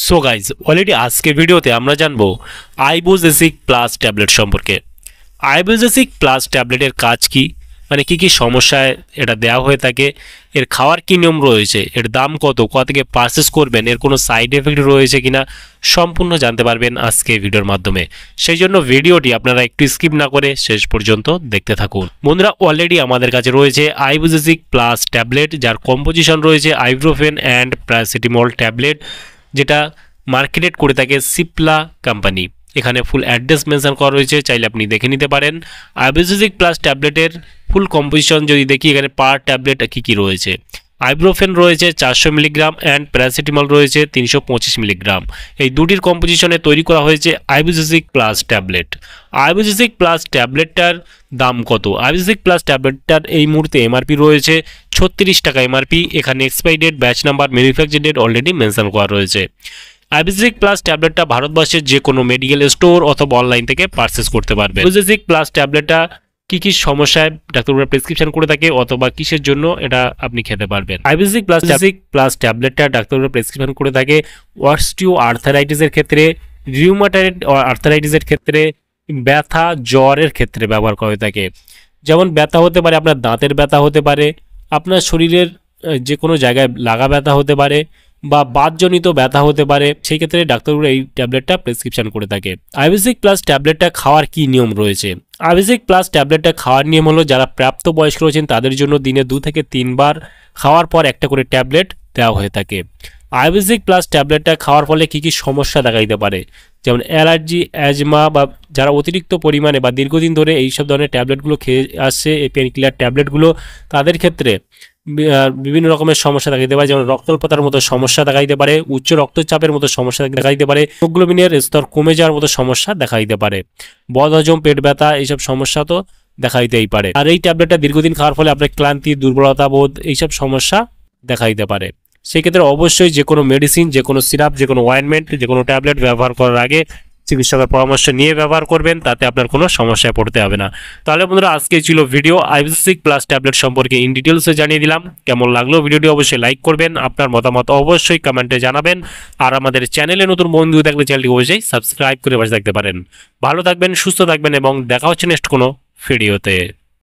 So guys already আজকের ভিডিওতে আমরা জানবো আইবুজেসিক প্লাস ট্যাবলেট সম্পর্কে। আইবুজেসিক প্লাস ট্যাবলেটের কাজ কি, মানে কি কি সমস্যায় এটা দেওয়া হয়ে থাকে, এর খাওয়ার কী নিয়ম রয়েছে, এর দাম কত, কোথা থেকে পারচেস করবেন, এর কোনো সাইড এফেক্ট রয়েছে কিনা সম্পূর্ণ জানতে পারবেন আজকে ভিডিওর মাধ্যমে। সেই জন্য ভিডিওটি আপনারা একটু স্কিপ না করে শেষ পর্যন্ত দেখতে থাকুন। বন্ধুরা, অলরেডি আমাদের কাছে রয়েছে আইবুজেসিক প্লাস ট্যাবলেট, যার কম্পোজিশন রয়েছে আইব্রোফেন অ্যান্ড প্যারাসিটামল ট্যাবলেট, যেটা মার্কেটেড করে থাকে সিপলা কোম্পানি। এখানে ফুল অ্যাড্রেস মেনশন করা রয়েছে, চাইলে আপনি দেখে নিতে পারেন। আইবুজেসিক প্লাস ট্যাবলেটের ফুল কম্পোজিশন যদি দেখি, এখানে পার ট্যাবলেট কী রয়েছে। আইব্রোফেন রয়েছে 400 মিলিগ্রাম অ্যান্ড প্যারাসিটামল রয়েছে 325 মিলিগ্রাম। এই দুটির কম্পোজিশনে তৈরি করা হয়েছে আইবুজেসিক প্লাস ট্যাবলেট। আইবুজেসিক প্লাস ট্যাবলেটটার দাম কত? আইবুজেসিক প্লাস ট্যাবলেটটার এই মুহূর্তে এমআরপি রয়েছে 36 টাকা এমআরপি। এখানে expiry date, batch number, manufacture date already mention করা রয়েছে। আইবুজেসিক প্লাস ট্যাবলেটটা ভারতবর্ষের যে কোনো মেডিকেল স্টোর অথবা অনলাইন থেকে পারচেস করতে পারবে। আইবুজেসিক প্লাস ট্যাবলেটটা কি সমস্যায় ডাক্তাররা প্রেসক্রিপশন করে থাকে অথবা কিসের জন্য এটা আপনি খেতে পারবেন। আইবুজেসিক প্লাস ট্যাবলেটটা ডাক্তাররা প্রেসক্রিপশন করে থাকে অস্টিও আর্থারাইটিসের ক্ষেত্রে, রিউমাটয়েড আর্থারাইটিসের ক্ষেত্রে, ব্যথা জ্বরের ক্ষেত্রে ব্যবহার করা হয়ে থাকে। যেমন ব্যথা হতে পারে, আপনার দাঁতের ব্যথা হতে পারে, আপনার শরীরের যে কোনো জায়গায় লাগা ব্যথা হতে পারে, বা বাতজনিত ব্যথা হতে পারে। সেই ক্ষেত্রে ডাক্তাররা এই ট্যাবলেটটা প্রেসক্রিপশন করে থাকে। আইবুজেসিক প্লাস ট্যাবলেটটা খাওয়ার কি নিয়ম রয়েছে? আইবুজেসিক প্লাস ট্যাবলেটটা খাওয়ার নিয়ম হলো, যারা প্রাপ্তবয়স্ক রয়েছেন তাদের জন্য দিনে 2 থেকে 3 বার খাওয়ার পর একটা করে ট্যাবলেট দেওয়া হয়ে থাকে। আইবুজেসিক প্লাস ট্যাবলেটটা খাওয়ার ফলে কি কি সমস্যা দেখা দিতে পারে, যেমন অ্যালার্জি, অ্যাজমা, বা যারা অতিরিক্ত পরিমাণে বা দীর্ঘদিন ধরে এইসব ধরনের ট্যাবলেটগুলো খেয়ে আসছে, এই পেন কিলার ট্যাবলেটগুলো, তাদের ক্ষেত্রে বিভিন্ন রকমের সমস্যা দেখা দিতে পারে। যেমন রক্তল্পতার মতো সমস্যা দেখা দিতে পারে, উচ্চ রক্তচাপের মতো সমস্যা দেখা দিতে পারে, হিমোগ্লোবিনের স্তর কমে যাওয়ার মতো সমস্যা দেখা দিতে পারে, বদহজম, পেট ব্যথা, এইসব সমস্যা তো দেখা দিতেই পারে। আর এই ট্যাবলেটটা দীর্ঘদিন খাওয়ার ফলে আপনার ক্লান্তি, দুর্বলতা বোধ, এইসব সমস্যা দেখা দিতে পারে। সেক্ষেত্রে অবশ্যই যে কোনো মেডিসিন, যে কোনো সিরাপ, যে কোনো অয়েনমেন্ট, যে কোনো ট্যাবলেট ব্যবহার করার আগে চিকিৎসকের পরামর্শ নিয়ে ব্যবহার করবেন, তাতে আপনার কোনো সমস্যায় পড়তে হবে না। তাহলে বন্ধুরা, আজকে ছিল ভিডিও আইবুজেসিক প্লাস ট্যাবলেট সম্পর্কে ইন ডিটেলসে জানিয়ে দিলাম। কেমন লাগলো ভিডিওটি অবশ্যই লাইক করবেন, আপনার মতামত অবশ্যই কমেন্টে জানাবেন। আর আমাদের চ্যানেলে নতুন বন্ধু থাকলে চ্যানেলটি অবশ্যই সাবস্ক্রাইব করে পাশে থাকতে পারেন। ভালো থাকবেন, সুস্থ থাকবেন এবং দেখা হচ্ছে নেক্সট কোনো ভিডিওতে।